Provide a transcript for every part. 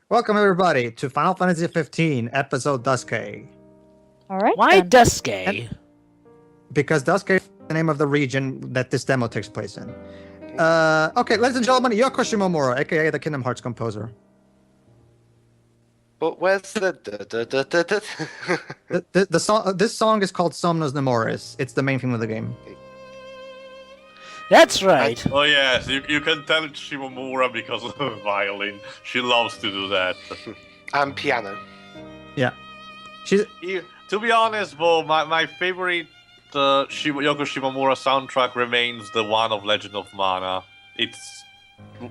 Welcome everybody to Final Fantasy 15 episode Duscae. All right. Why then. Duscae? Because Duscae is the name of the region that this demo takes place in. Okay, ladies and gentlemen, Yoko Shimomura, aka the Kingdom Hearts composer. But where's the The song, this song is called Somnos Nemoris. It's the main theme of the game. That's right. Oh yes, you can tell it's Shimomura because of the violin. She loves to do that. and piano? Yeah. She's To be honest, though, my favorite Yoko Shimomura soundtrack remains the one of Legend of Mana. It's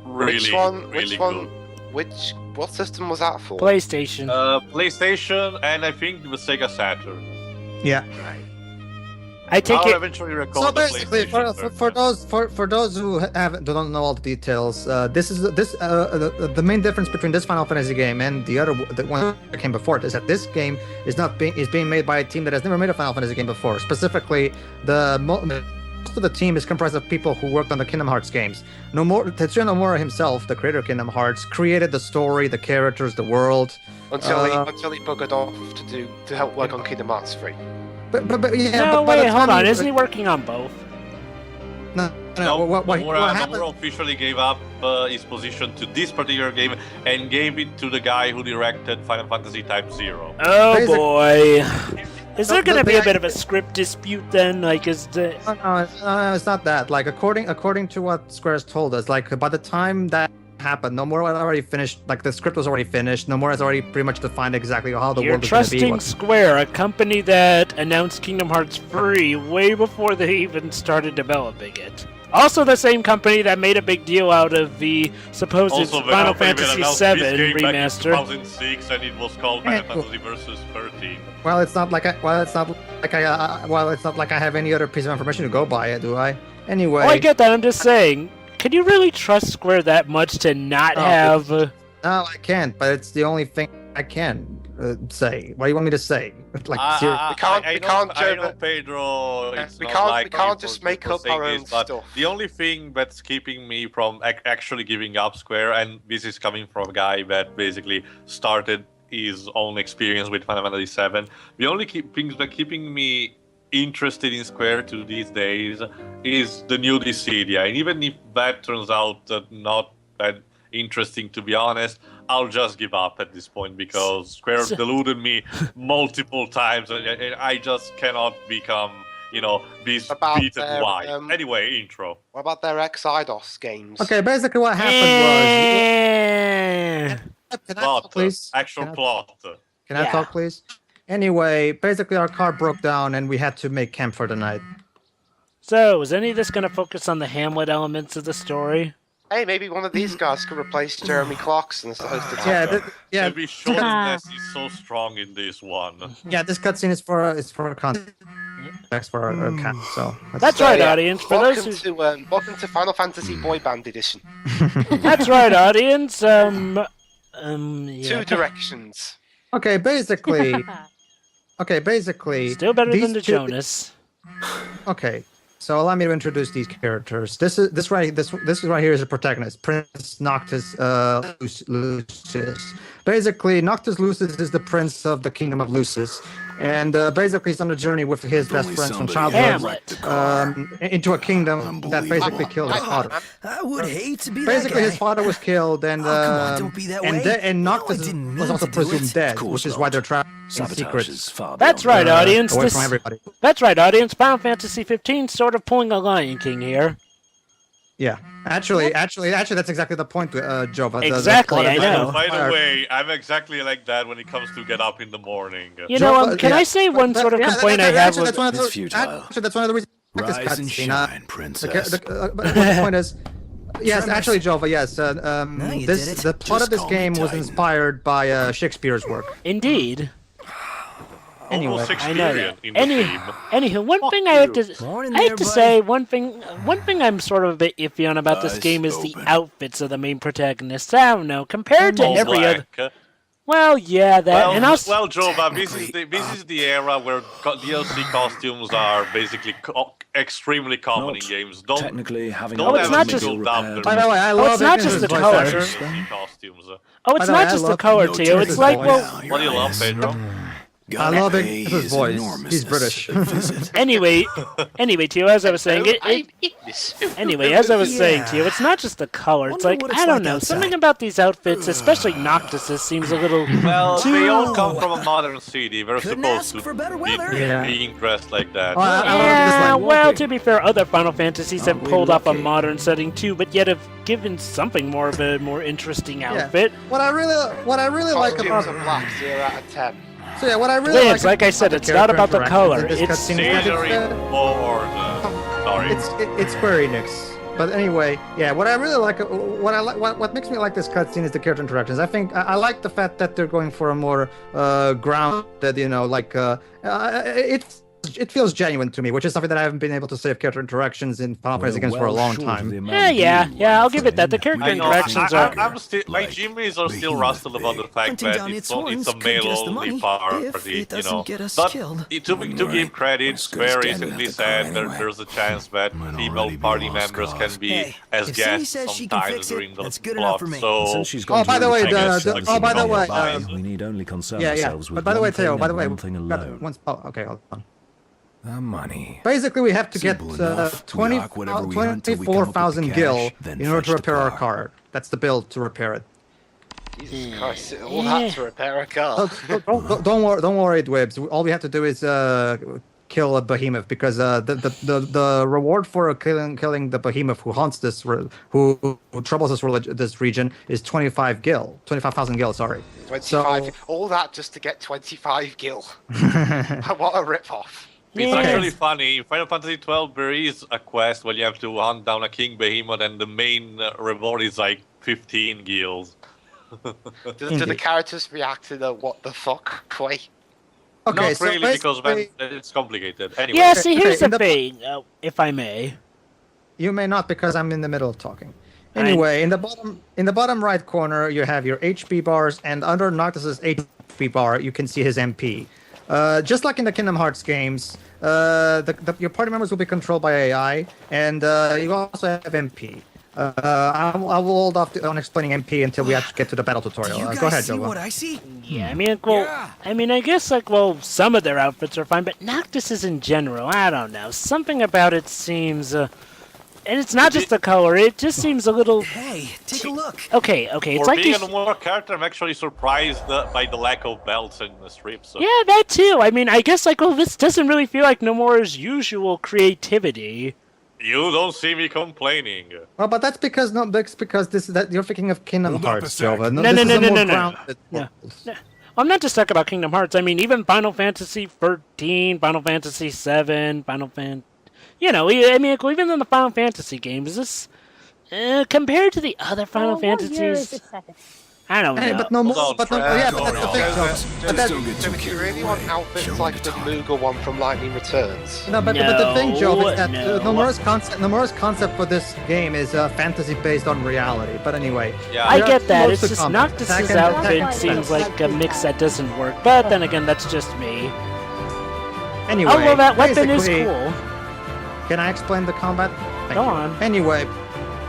really, really good. What system was that for? PlayStation. PlayStation and I think the Sega Saturn. yeah. Right. I take I'll it. eventually record So the basically, PlayStation for those who don't know all the details, the main difference between this Final Fantasy game and the one that came before it is that this game is being made by a team that has never made a Final Fantasy game before. Specifically, most of the team is comprised of people who worked on the Kingdom Hearts games. Tetsuya Nomura himself, the creator of Kingdom Hearts, created the story, the characters, the world. Until he buggered off to help work on Kingdom Hearts 3. But yeah. No, but by the wait, hold time on. Isn't he working on both? No. What happened? Nomura officially gave up his position to this particular game and gave it to the guy who directed Final Fantasy Type 0. Oh boy. Is there No, gonna the- be a the- bit of a script dispute then? Like, is the No, it's not that. Like according to what Square's told us, like by the time that happened, Nomura had already finished. Like the script was already finished. Nomura has already pretty much defined exactly how the you're world is going to be. trusting Square, a company that announced Kingdom Hearts 3 way before they even started developing it. Also, the same company that made a big deal out of the supposed Also, Final Fantasy VII remaster. Back in 2006, and it was called Final Fantasy Versus 13. Well, it's not like I have any other piece of information to go by, do I? Anyway. Oh, I get that. I'm just saying. Can you really trust Square that much to not have? No, I can't. But it's the only thing I can say. What do you want me to say? Like, seriously. We can't, I know Joe, Pedro. It's we not can't- like we can't him just for make up saying our own this, but stuff. The only thing that's keeping me from actually giving up Square, and this is coming from a guy that basically started his own experience with Final Fantasy VII. The only things that keeping me interested in Square to these days is the new Dissidia, and even if that turns out not that interesting, to be honest, I'll just give up at this point because Square deluded me multiple times, and I just cannot become, this About beaten their, white. Anyway, Intro. What about their XIII games? Okay, basically what happened Eh. was. Can I Plot, talk, please? actual Can I- plot. Can I Yeah. talk, please? Anyway, basically our car broke down and we had to make camp for the night. So, is any of this going to focus on the Hamlet elements of the story? Hey, maybe one of these guys could replace Jeremy Clarkson as the host of Yeah, Tucker. To be shortness is so strong in this one. yeah. This cutscene is for context for our camp. So That's So, right, yeah, audience. For those welcome who... welcome to Final Fantasy Boy Band Edition. That's right, audience. Yeah. Two directions. Okay, basically. Still better these than the two- Jonas. Okay, so allow me to introduce these characters. This right here is a protagonist, Prince Noctis Lucis. Basically, Noctis Lucis is the prince of the kingdom of Lucis, and basically he's on a journey with his best friends from childhood into a kingdom that basically killed his father. I would hate to be Basically, that his guy. father was killed, and Oh, come on, don't be that way. and No, I Noctis didn't was mean also to do presumed it. dead, Of course which is why not. they're trapped in Sabotage secrets is far That's beyond right, me. audience. away This, from everybody. that's right, audience. Final Fantasy 15 sort of pulling a Lion King here. Yeah, actually, that's exactly the point, Jova. Exactly, plot I of- know. By the way, I'm exactly like that when it comes to get up in the morning. You know, Jova- can yeah, I say one but- sort of yeah, complaint I actually, have with... that's one of the- It's futile. Actually, that's one of the reasons. I like this Rise and cutscene, shine, but princess. the point is, yes, Try my- actually, Jova, yes. No, you did it. The plot Just of this call me game was Titan. inspired by Shakespeare's work. Indeed. Anyway, Almost I know that. Shakespearean in the theme. Anywho, one Fuck thing I have you. to... Morning I have there, to buddy. say, one thing I'm sort of a bit iffy on about this Eyes game is the open. outfits of the main protagonists. I don't know, compared to All every other... black. Well, yeah, that... and also... Well, Jova, this is the era where DLC costumes are basically extremely common in Not games. Don't Technically, having don't it's ever not single just- down the By the way, I love it's not it. just the Voice color. actors. DLC costumes. Oh, it's By the not way, just I the love color, no too. choice It's of like, voice. well, What do you love, Pedro? I love it. His voice. He's British. anyway, Tio, as I was saying, as I was saying, Tio, it's not just the color. It's Wonder like, what it's I don't like know, outside. something about these outfits, especially Noctis's, seems a little Well, they all too... come from a modern city. We're Couldn't supposed ask to for better be weather. Yeah. being dressed like that. Oh, I love Yeah, this, like, well, okay. to be fair, other Final Fantasies have Aren't we pulled off a lucky? modern setting too, but yet have given something more of a more interesting outfit. What I really like Costumes about are black, 0 out of 10. so yeah, what I really Liz, like I said, about it's not about the character color, interactions in this it's cutscene is that Scenery board. Sorry. it's Square-Enix. But anyway, yeah, what I really like, what makes me like this cutscene is the character interactions. I think I like the fact that they're going for a more grounded, it feels genuine to me, which is something that I haven't been able to say of character interactions in Final Fantasy games for a long time. Yeah, I'll give it that. The character I know. interactions are... I'm still. My Jimmys are still rustled about the fact hunting that down it's its horns a could get us the male-only money party, if it doesn't you know. get us But killed. to give credit, Let's go Square standing recently at the said car that anyway. there's a chance that Might female already be party lost members cause. can be Hey, as if Cindy guests says she can sometimes fix it, during the that's good plot. enough for me. So Since she's gone Oh, by to the way, I guess the- like oh, by the some way, compromise, we need only concern Yeah. ourselves But with by the way, one thing Theo, by the and way, one thing got alone. once. Oh, okay, hold on. The money. Basically, we have to get Simple enough. We 20 lock whatever we hunt till we come up with the 24,000 gil cash, then in order to fetch the repair our car. car. That's the build to repair it. Jesus Christ, all that to repair a car. Don't worry, Dwebs. All we have to do is kill a behemoth, because the reward for killing the behemoth who haunts this who troubles this region is 25,000 gil. Sorry. 25. All that just to get 25 gil. What a rip-off. It's Yeah. actually funny. In Final Fantasy XII, there is a quest where you have to hunt down a king behemoth, and the main reward is like 15 gils. Do the characters react in a what the fuck way? Okay, Not so really, because basically- then it's complicated. Anyway. Yeah, see, here's in the the- thing, if I may. You may not, because I'm in the middle of talking. Anyway, in the bottom right corner, you have your HP bars, and under Noctis's HP bar, you can see his MP. Just like in the Kingdom Hearts games, your party members will be controlled by AI, and you also have MP. I will hold off on explaining MP until we actually get to the battle tutorial. Do you guys Go ahead, see Jova. what I see? Yeah, I guess, some of their outfits are fine, but Noctis's in general, I don't know. Something about it seems, and it's not just the color, it just seems a little... Hey, take a look. Okay, it's For like being these... a more character, I'm actually surprised by the lack of belts in the strip. So. Yeah, that too. I mean, I guess, this doesn't really feel like Nomura's usual creativity. You don't see me complaining. Well, but that's because you're thinking of Kingdom Hold up Hearts, a sec. Jova. No, this no, is no, a no, more no, no. grounded Yeah. world. I'm not just talking about Kingdom Hearts. I mean, even Final Fantasy 13, Final Fantasy 7, even in the Final Fantasy games, this compared to the other Final Fantasies, I don't Hey, know. but no more. Hold on, But no, Fred. yeah, but that's the thing, Jova. But that's, don't get So too if you carried really away. want outfits Show like me the the top. Luger one from Lightning Returns. no, but the thing, Joe, is that No. Nomura's concept for this game is fantasy based on reality. But anyway, Yeah. I Yeah, get that. most It's of just the Noctis's combat. outfit Attack and seems defense. like a mix that doesn't work. But then again, that's just me. anyway. Oh, well, that weapon is basically- cool. Can I explain the combat? Thank Go you. on. Anyway,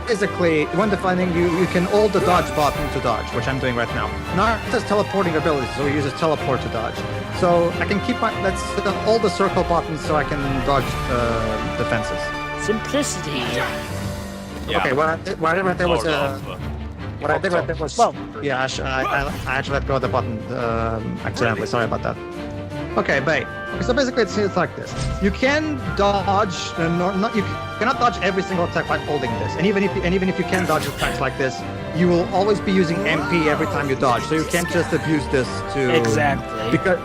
basically, when defining, you can hold the dodge button to dodge, which I'm doing right now. Noctis teleporting ability, so he uses teleport to dodge. So I can keep let's hold the circle button so I can dodge defenses. Simplicity. Yeah. Okay, what I did right there was Sort of. what I did right there was Well- yeah, I actually let go of the button accidentally. Sorry about that. Okay, bait. Okay, so basically it's like this. You can dodge, you cannot dodge every single attack by holding this. And even if you can dodge attacks like this, you will always be using MP every time you dodge. So you can't just abuse this to Exactly. Because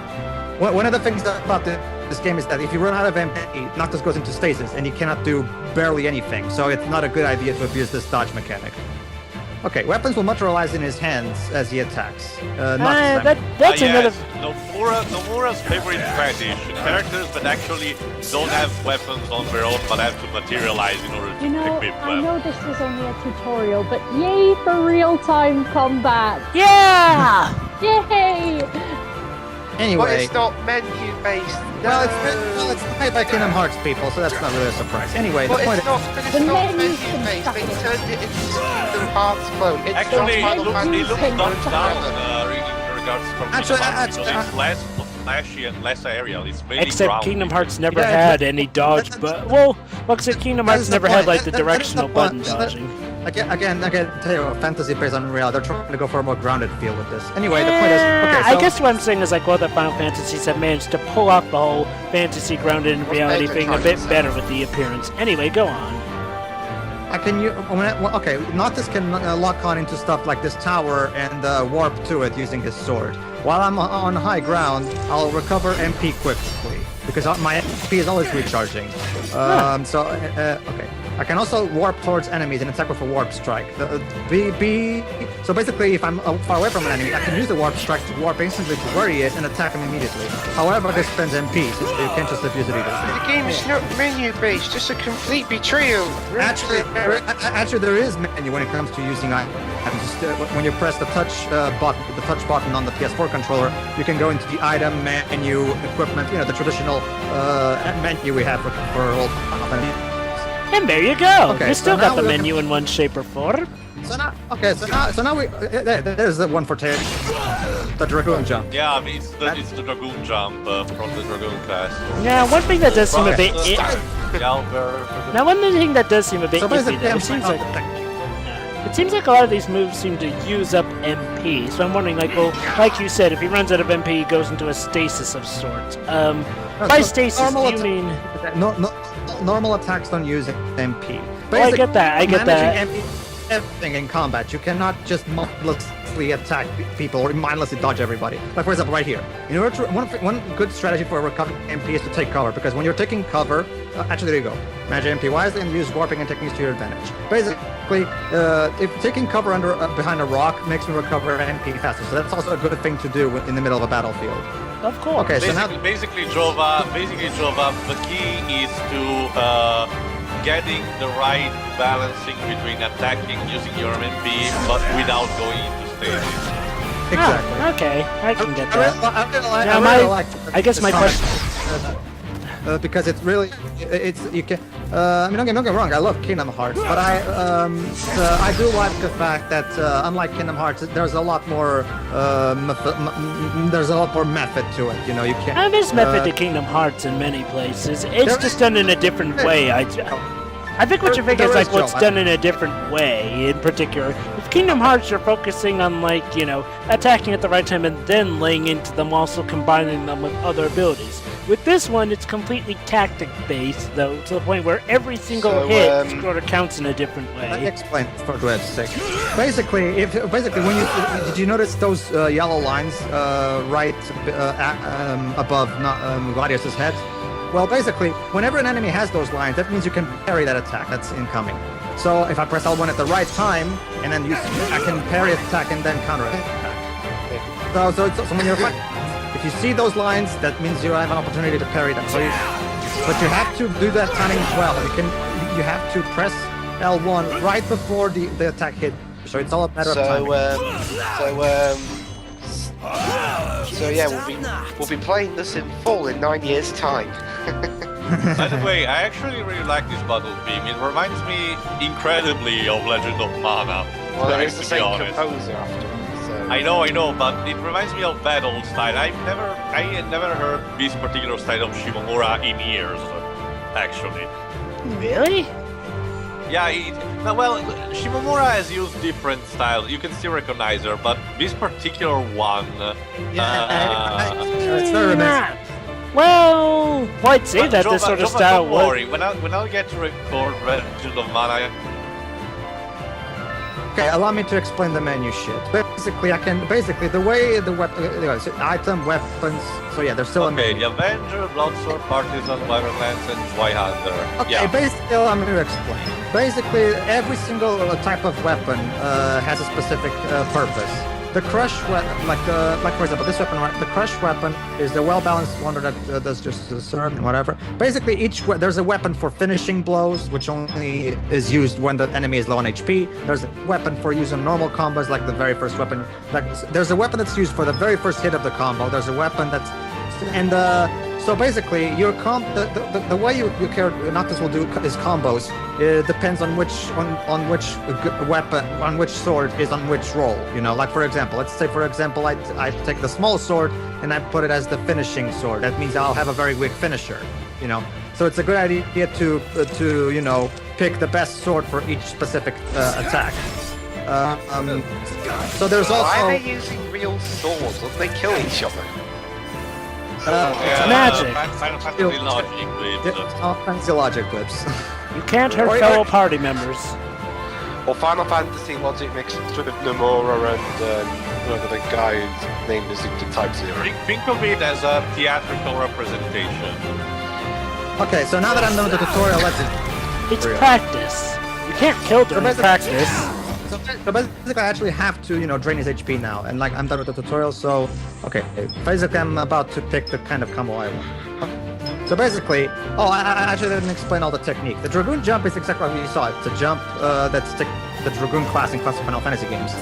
one of the things about this game is that if you run out of MP, Noctis goes into stasis and you cannot do barely anything. So it's not a good idea to abuse this dodge mechanic. Okay, weapons will materialize in his hands as he attacks. That's another. Yes. Nomura's favorite fetish. Characters that actually don't have weapons on their own but have to materialize in order to You know, equip I them. know this is only a tutorial, but yay for real-time combat! Yeah. Yay! But Anyway, it's not menu-based. No. well, it's made by Kingdom Hearts people, so that's not really a surprise. Anyway, the But point it's not, but it's The not menus can menu-based. suck They it. turned it into Kingdom Hearts clone. It's Actually, not it Final looks Fantasy dumbed down VII. in regards from Actually, Kingdom Hearts, because actually, it's less flashy and less aerial. It's very Except grounded. Kingdom Hearts never Yeah, had any dodge, but well, except Kingdom That Hearts is the never had point. like the That is the directional button point. dodging. Again, tell you what, fantasy based on reality. They're trying to go for a more grounded feel with this. Anyway, the point is, okay, so I guess what I'm saying is like, well, the Final Fantasies have managed to pull off the whole fantasy grounded in reality Pedro thing a trying bit to say? better with the appearance. Anyway, go on. okay, Noctis can lock on into stuff like this tower and warp to it using his sword. While I'm on high ground, I'll recover MP quickly because my MP is always recharging. Okay. I can also warp towards enemies and attack with a warp strike. So basically, if I'm far away from an enemy, I can use the warp strike to warp instantly to where he is and attack him immediately. However, this spends MP, so you can't just abuse it either. The game is not menu-based, just a complete betrayal. Actually, there is menu when it comes to using items. When you press the touch button on the PS4 controller, you can go into the item menu, equipment, the traditional menu we have for old Final Fantasy. And there you go. Okay, You still so got now the we're- menu in one shape or form. So now we there's the one for Taylor, the Dragoon jump. Yeah, I mean, it's the Dragoon jump from the Dragoon class. Now, one thing that does seem a bit. Now, one thing that does seem a bit So iffy basically, though. It seems like a lot of these moves seem to use up MP. So I'm wondering, like, well, like you said, if he runs out of MP, he goes into a stasis of sorts. By stasis, do you mean? Normal attacks don't use MP. Well, I get that. I get that. Managing MP everything in combat, you cannot just mindlessly attack people or mindlessly dodge everybody. Like for example, right here. In order to, one good strategy for recovering MP is to take cover, because when you're taking cover, actually there you go. Manage MP wisely and use warping and techniques to your advantage. Basically, if taking cover behind a rock makes me recover MP faster, so that's also a good thing to do in the middle of a battlefield. Of course. Okay, so now Basically, Jova, the key is to getting the right balancing between attacking using your MP, but without going into stasis. exactly. Okay, I can get that. I really like I guess my question. because it's really, you can. I mean, don't get me wrong. I love Kingdom Hearts, but I do like the fact that unlike Kingdom Hearts, there's a lot more method to it. You can't. And there's method to Kingdom Hearts in many places. It's just done in a different way. I think what you're thinking is like what's done in a different way in particular. With Kingdom Hearts, you're focusing on like, attacking at the right time and then laying into them, also combining them with other abilities. With this one, it's completely tactic-based, though, to the point where every single hit sort of counts in a different way. Let me explain for God's sake. Basically, when did you notice those yellow lines right above Gladius's head? Well, basically, whenever an enemy has those lines, that means you can parry that attack that's incoming. So if I press L1 at the right time, and then I can parry attack and then counter it. So when you're fighting, if you see those lines, that means you have an opportunity to parry them. But you have to do that timing well. You have to press L1 right before the attack hit. So it's all a matter of timing. So yeah, we'll be playing this in full in 9 years' time. By the way, I actually really like this battle theme. It reminds me incredibly of Legend of Mana. Well, it's the to be same honest. composer afterwards. So. I know, but it reminds me of that old style. I had never heard this particular style of Shimomura in years, actually. Really? Yeah, Shimomura has used different styles. You can still recognize her, but this particular one... It's very reminiscent. Well, I'd say that this sort of style don't would. worry, when I get to record Legend of Mana... Okay, allow me to explain the menu shit. Basically, the way the item, weapons, so yeah, there's still a Okay, menu. the Avenger, Bloodsword, Partisan, Wyverlance, and Zweihander. Okay, Yeah. basically, I'm going to explain. Basically, every single type of weapon has a specific purpose. the crush weapon, like for example, this weapon, right? The crush weapon is the well-balanced one that does just a certain whatever. Basically, there's a weapon for finishing blows, which only is used when the enemy is low on HP. There's a weapon for using normal combos, like the very first weapon. Like there's a weapon that's used for the very first hit of the combo. There's a weapon that's so basically, the way you Noctis will do is combos. It depends on which weapon, on which sword is on which roll. You know, like for example, let's say for example, I take the small sword and I put it as the finishing sword. That means I'll have a very weak finisher. You know, so it's a good idea to you know, pick the best sword for each specific attack. So there's also. Why are they using real swords? Don't they kill each other? It's magic. Final Fantasy logic with Fancy logic clips. You can't hurt fellow party members. Or Final Fantasy logic mixed with Nomura and whoever the guy's name is in Type 0. Think of it as a theatrical representation. Okay, so now that I'm done with the tutorial, let's. It's practice. You can't kill during practice. So basically, I actually have to, you know, drain his HP now, and like I'm done with the tutorial. So, okay, basically, I'm about to pick the kind of combo I want. So basically, I actually didn't explain all the technique. The Dragoon jump is exactly what you saw. It's a jump that's the Dragoon class in classic Final Fantasy games.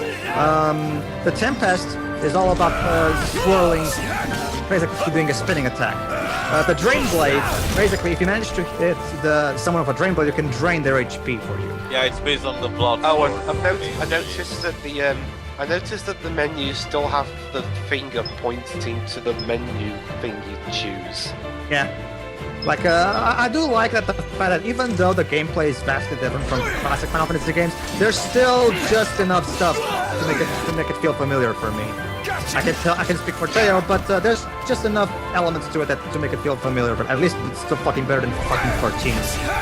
The Tempest is all about swirling, basically doing a spinning attack. The Drain Blade, basically, if you manage to hit someone with a Drain Blade, you can drain their HP for you. Yeah, it's based on the blood. Oh, sword. I noticed that the menus still have the finger pointing to the menu thing you choose. Yeah. Like, I do like that the fact that even though the gameplay is vastly different from classic Final Fantasy games, there's still just enough stuff to make it feel familiar for me. I can speak for Teo, but there's just enough elements to it to make it feel familiar. But at least it's still fucking better than fucking 14.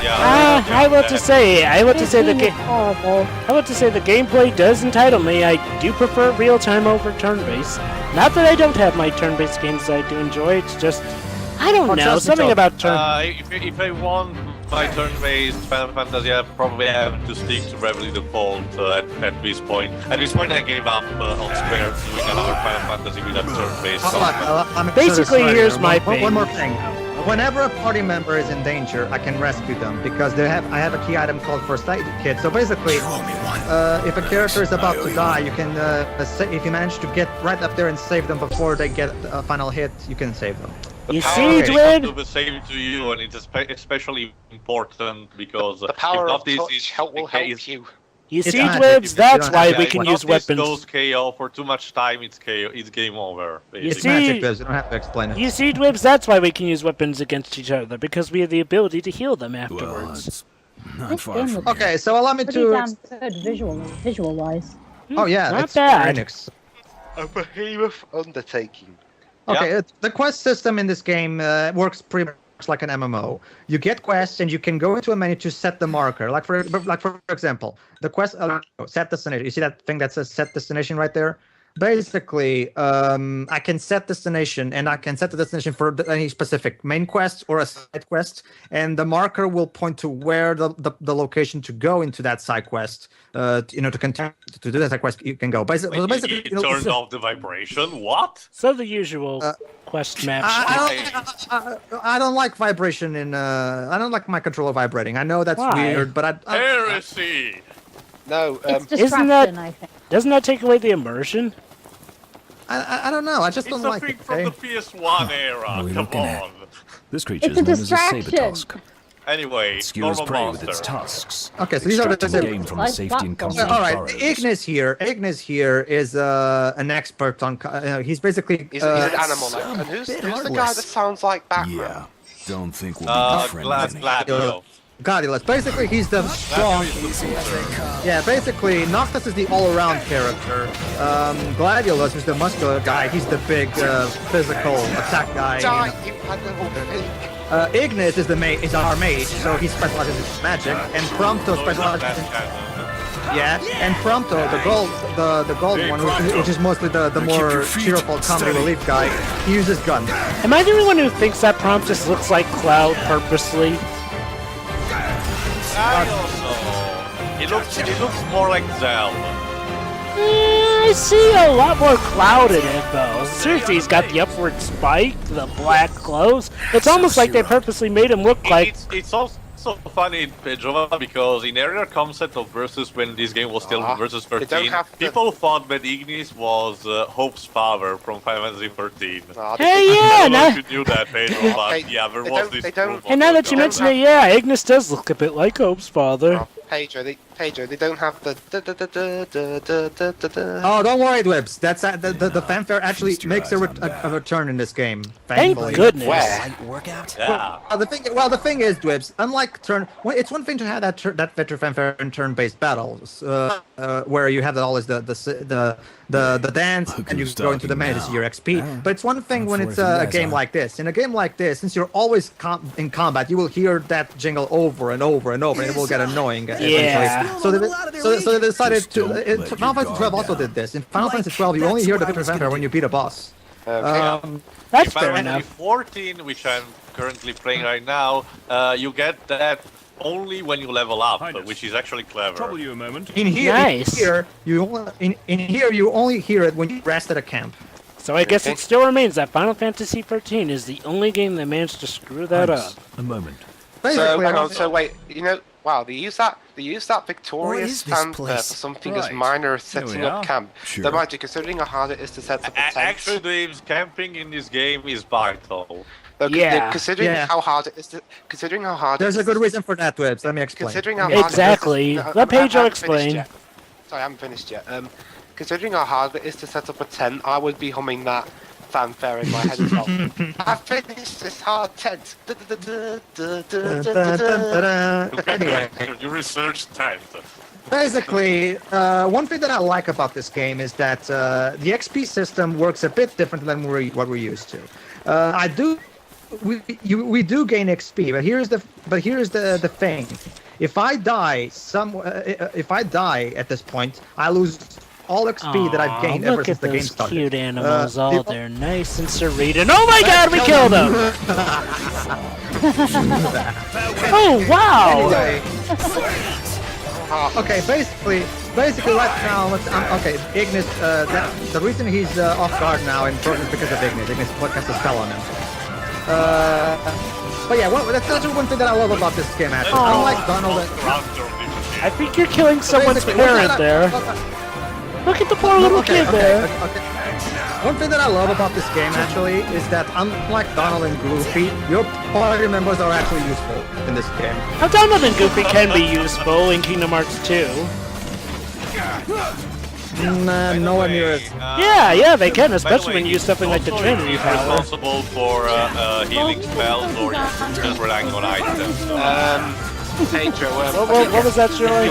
Yeah. I want to say the game is horrible. I want to say the gameplay does entitle me. I do prefer real-time over turn-based. Not that I don't have my turn-based games I do enjoy. It's just I don't know something about turn. If I want my turn-based Final Fantasy, I probably have to stick to Bravely Default at this point. At this point, I gave up on Square doing another Final Fantasy with a turn-based. Basically, here's my thing. One more thing. Whenever a party member is in danger, I can rescue them because I have a key item called First Aid Kit. So basically, if a character is about to die, you can if you manage to get right up there and save them before they get a final hit, you can save them. You see, Dwid? To be saved to you, and it's especially important because the power of this touch will help you. You see, magic. Dwibs? That's why we if can not use this weapons. goes KO for too much time, it's KO. It's game over. You It's see, magic, Biz. You don't have to explain it. You see, Dwibs? That's why we can use weapons against each other because we have the ability to heal them Well, afterwards. it's not This far game from was here. Okay, so allow me pretty to. damn good visual-wise. Oh yeah, Not it's bad. Square-Enix. A behemoth undertaking. Okay, the quest system in this game works pretty much like an MMO. You get quests and you can go into a menu to set the marker. Like for example, the quest set destination. You see that thing that says set destination right there? Basically, I can set destination, and I can set the destination for any specific main quest or a side quest, and the marker will point to where the location to go into that side quest. To continue to do that side quest, you can go. Basically, You turned off the vibration. What? So the usual quest maps. I don't like vibration in. I don't like my controller vibrating. I know that's Why? weird, but Heresy! No, It's Isn't distraction, that- I think. Doesn't that take away the immersion? I don't know. I just It's don't a like thing it. from Okay? the PS1 era. What are we Come looking at? on. This creature It's is a known as a distraction. saber-tusk. Anyway, It skewers normal prey with its monster. tusks. Okay, so these are the extracting game from the Like safety and platforms. comfort All of right, burrows. Ignis here is an expert on. He's basically. He's an animal. some And who's bit the guy heartless. that sounds like Batman? Yeah, don't think we'll be friends. Gladio. Godiless. Basically, he's the strong. Yeah, basically, Noctis is the all-around character. Gladiolus is the muscular guy. He's the big physical attack guy. Die, you had little pig. Ignis is our mage, so he specializes in magic, and Prompto specializes in. Yeah, and Prompto, the gold one, which is mostly the more cheerful comedy relief guy, he uses guns. Am I the only one who thinks that prompt just looks like Cloud purposely? I don't know. It looks more like Zelda. I I see a lot more cloud in it, though. Seriously, he's got the upward spike, the black clothes. It's almost like they purposely made him look like... It's also funny, Pedro, because in earlier concept of Versus, when this game was still Versus 13, people thought that Ignis was Hope's father from Final Fantasy 13. Hey, yeah! I don't know if you knew that, Pedro, but yeah, there was this rumor. And now that you mention it, yeah, Ignis does look a bit like Hope's father. Pedro, they don't have the. Oh, don't worry, Dwibs. That's the fanfare actually makes a return in this game. Thank Thankfully. goodness. Light workout? Yeah. The thing is, Dwibs. Unlike it's one thing to have that victory fanfare in turn-based battles, where you have always the dance and you go into the menu to see your XP. But it's one thing when it's a game like this. In a game like this, since you're always in combat, you will hear that jingle over and over and over, and it will get annoying. Yeah. So they decided to. Final Fantasy 12 also did this. In Final Fantasy 12, you only hear the victory fanfare when you beat a boss. That's In fair Final Fantasy enough. 14, which I'm currently playing right now, you get that only when you level up, which is actually clever. Trouble you a moment. In here, Nice. in here, you only hear it when you rest at a camp. So I guess it still remains that Final Fantasy 13 is the only game that managed to screw that up. A moment. So hang on. So wait, wow, they use that victorious this fanfare for place? something as minor as setting up camp. Sure. The magic, considering how hard it is to set up a tent. Actually, Dave's camping in this game is vital. Considering how hard it is to, considering how hard. There's a good reason for that, Dwibs. Let me explain. Considering how hard Exactly. It is, Let Pedro I haven't explain. finished yet. Sorry, I haven't finished yet. Considering how hard it is to set up a tent, I would be humming that fanfare in my head as well. I finished this hard tent. Anyway, You researched time. basically, one thing that I like about this game is that the XP system works a bit different than what we're used to. We do gain XP, but here's the thing. If I die at this point, I lose all XP that I've gained ever since the game started. Look at those cute animals, all there, nice and serene. Oh my God, we killed them! Oh wow! Anyway. Okay, basically right now, okay, Ignis. The reason he's off guard now and broken is because of Ignis. Ignis cast a spell on him. But yeah, that's one thing that I love about this game. Actually, unlike Donald. I think you're killing someone's parent there. Look at the poor little kid there. Okay. One thing that I love about this game actually is that unlike Donald and Goofy, your party members are actually useful in this game. Now Donald and Goofy can be useful in Kingdom Hearts 2. Nowhere near as. Yeah, they can, especially when you use something like the Trinity He's power. responsible for healing spells or just relying on items. Pedro, What was that, Shirley?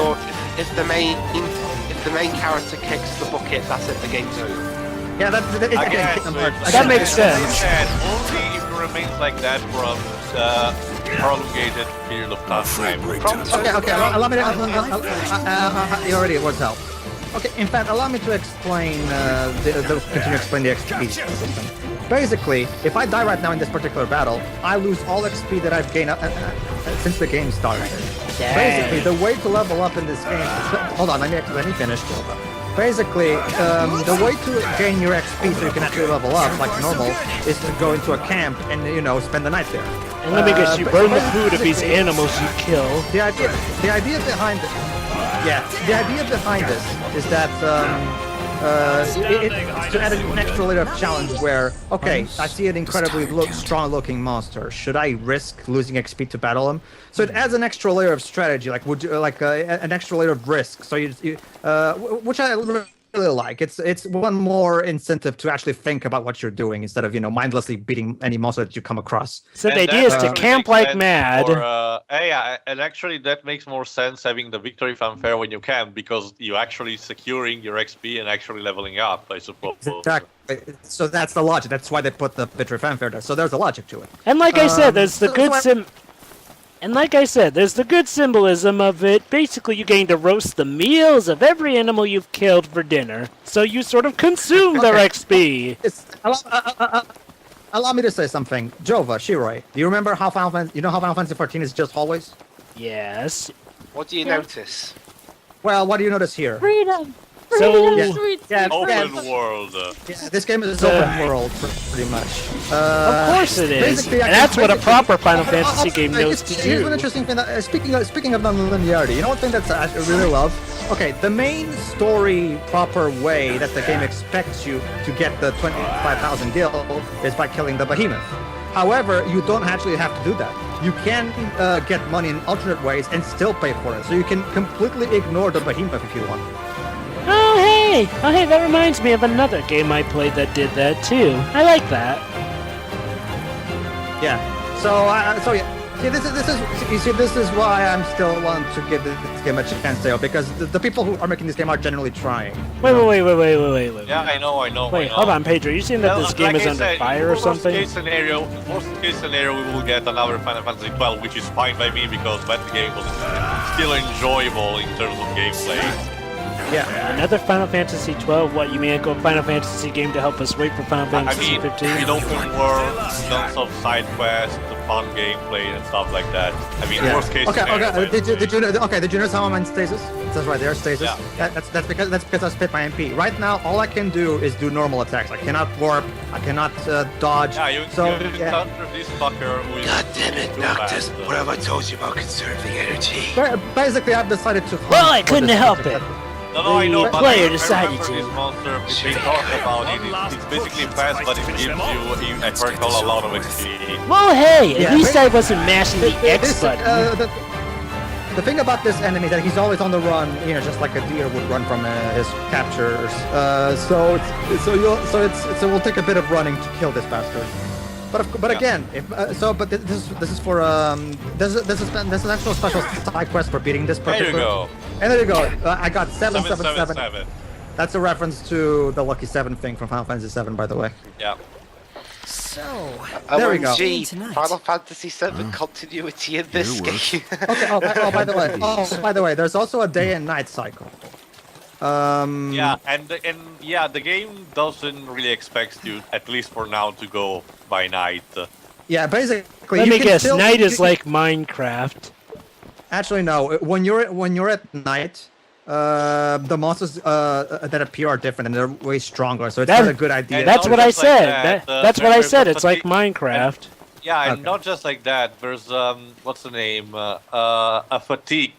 If the main character kicks the bucket, that's it. The game's over. Yeah, That makes sense. And only if it remains like that for a prolongated period of time. Okay. Allow me to. Already works out. Okay, in fact, allow me to explain continue to explain the XP system. Basically, if I die right now in this particular battle, I lose all XP that I've gained since the game started. Dang. Basically, the way to level up in this game. Hold on, let me finish. Basically, the way to gain your XP so you can actually level up like normal is to go into a camp and spend the night there. And let me guess, you burn the food of these animals you kill. The idea behind it. Yeah, the idea behind this is that it's to add an extra layer of challenge where, okay, I see an incredibly strong-looking monster. Should I risk losing XP to battle him? So it adds an extra layer of strategy, an extra layer of risk. So which I really like. It's one more incentive to actually think about what you're doing instead of mindlessly beating any monster that you come across. So the idea is to camp like mad. Yeah, and actually that makes more sense having the victory fanfare when you camp because you're actually securing your XP and actually leveling up, I suppose. Exactly. So that's the logic. That's why they put the victory fanfare there. So there's a logic to it. And like I said, there's the good And like I said, there's the good symbolism of it. Basically, you gain to roast the meals of every animal you've killed for dinner. So you sort of consume their XP. Allow me to say something. Jova, Shiroi, do you remember how Final Fantasy 14 is just hallways? Yes. What do you notice? Well, what do you notice here? Freedom. So Open world. Yeah, this game is So- open world pretty much. of course it is, basically, and that's what a proper Final Okay, Fantasy game knows to Here's an do. interesting thing. That, speaking of non-linearity, you know one thing that's I really love? Okay, the main story proper way that the game expects you to get the 25,000 gil is by killing the behemoth. However, you don't actually have to do that. You can get money in alternate ways and still pay for it. So you can completely ignore the behemoth if you want. Oh hey, that reminds me of another game I played that did that too. I like that. Yeah. So yeah. See, this is why I'm still wanting to give this game a chance, Theo, because the people who are making this game are generally trying. Wait. Yeah, I know. Wait, hold on, Pedro. You saying that Well, this game like is I under said, fire or something? Worst case scenario, we will get another Final Fantasy XII, which is fine by me because that game was still enjoyable in terms of gameplay. Yeah. Another Final Fantasy XII? What, you mean a Final Fantasy game to help us wait for Final I Fantasy mean, 15? in open world, tons of side quests, fun gameplay and stuff like that. I mean, Yeah. worst case Okay. scenario. Did you notice how I'm in stasis? It says right there, stasis. Yeah. That's because I spit my MP. Right now, all I can do is do normal attacks. I cannot warp. I cannot dodge. Yeah, you encounter this fucker who is God damn it, too Noctis. fast. What have I told you about conserving energy? Basically, I've decided to. Well, hunt I for couldn't this help specific- it. No, I know, The but player I decided remember to. this monster, we talked about it. It's basically fast, but it gives you, I recall, a lot of XP. Well, hey, at Yeah, least but- I wasn't mashing the X This, button. the thing about this enemy is that he's always on the run, you know, just like a deer would run from his captors. So it will take a bit of running to kill this bastard. But again, this is for this is actual special side quest for beating this There particular. you go. And there you go. I got 777. 777. That's a reference to the Lucky 7 thing from Final Fantasy 7, by the way. Yeah. So, There we go. OMG, Tonight. Final Fantasy VII continuity in this game. Okay. By the way, there's also a day and night cycle. Yeah, and the game doesn't really expect you, at least for now, to go by night. Yeah, basically. Let you me can guess, still- night is you- like Minecraft. Actually, no. When you're at night, the monsters that appear are different and they're way stronger. So it's That- not a good idea. That's not what I just like said. that, That's what I there's said. a It's like fatigue- Minecraft. Yeah, and Okay. not just like that. There's what's the name? A fatigue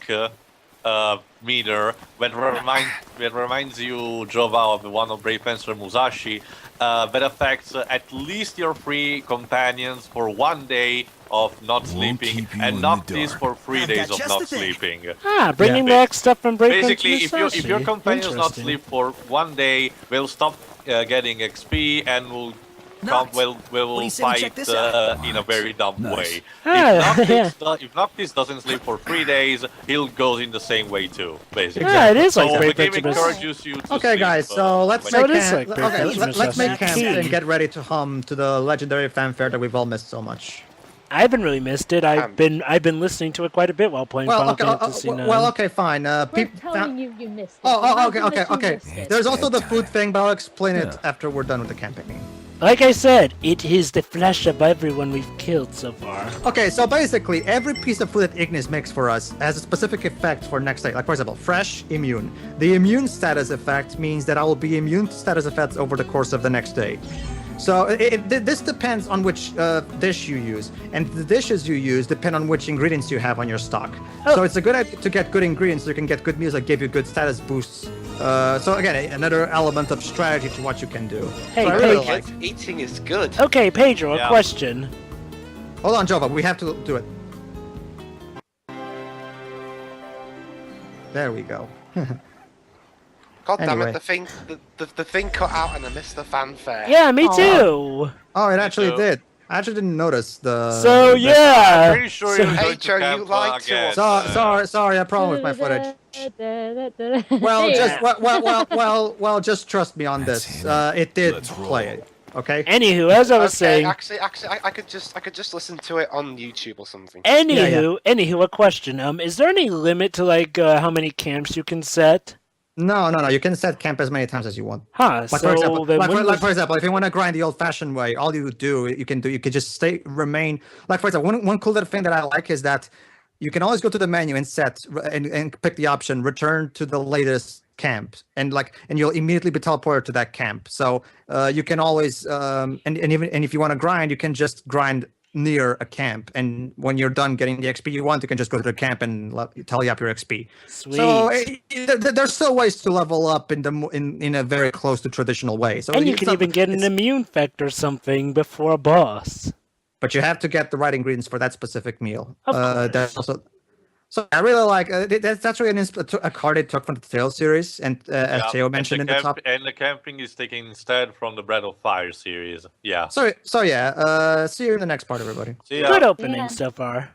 meter that reminds you, Jova, of one of Brave Fencer Musashi. That affects at least your 3 companions for 1 day of not sleeping, keep you and in not the this dark. for 3 I've days got of just not the thing. sleeping. Bringing Yeah. back stuff from Break Basically, if your companions not Interesting. sleep for 1 day, they'll stop getting XP and will Nuts. What do will you say we check fight this out? in a very dumb Nice. way. Ah, If Noctis doesn't sleep for 3 days, he'll go in the same way too, basically. Yeah, it is like So Great the game Christmas. encourages you to Okay, sleep, guys. So let's when So make it is camp. like Great Okay, Christmas, let's make that's camp key. and get ready to hum to the legendary fanfare that we've all missed so much. I haven't really missed it. I've been listening to it quite a bit while playing Well, Final okay. Fantasy IX. Well, okay, fine. We're peop- telling you missed it. Oh, Imagine okay, that you okay. missed it. There's also the bedtime. food thing, but I'll explain it Yeah. after we're done with the campaign. Like I said, it is the flesh of everyone we've killed so far. Okay, so basically, every piece of food that Ignis makes for us has a specific effect for next day. Like, for example, fresh, immune. The immune status effect means that I will be immune to status effects over the course of the next day. So this depends on which dish you use, and the dishes you use depend on which ingredients you have on your stock. So it's a good idea to get good ingredients so you can get good meals that give you good status boosts. So again, another element of strategy to what you can do. Hey, so I really Pedro. like. Eating is good. Okay, Pedro, a Yeah. question. Hold on, Jova, we have to do it. There we go. God damn Anyway. it, the thing cut out and I missed the fanfare. Yeah, me too. Oh, it actually too. did. I actually didn't notice the. So the- yeah. I'm pretty sure So- you're Hey, going Joe, to you camp lied to again. us. Sorry, I problem with my footage. Well, Hey, just well, just trust me on Let's this. hit it. It did Let's roll. play it. Okay. Anywho, as I was saying, Actually, I could just listen to it on YouTube or something. anywho, a question. Is there any limit to like how many camps you can set? No. You can set camp as many times as you want. Huh? Like So for example, then when was- for example, if you want to grind the old-fashioned way, all you do, you can just remain. Like for example, one cool little thing that I like is that you can always go to the menu and set and pick the option return to the latest camp, and you'll immediately be teleported to that camp. So you can always and if you want to grind, you can just grind near a camp, and when you're done getting the XP you want, you can just go to the camp and tally up your XP. Sweet. So there's still ways to level up in a very close to traditional way. So and you can even get an immune effect or something before a boss. But you have to get the right ingredients for that specific meal. Of course. That's also. So I really like that's really a card they took from the Tales series, and as Theo mentioned in the top. And the camping is taken instead from the Breath of Fire series. Yeah. So yeah. See you in the next part, everybody. See ya. Good opening so far.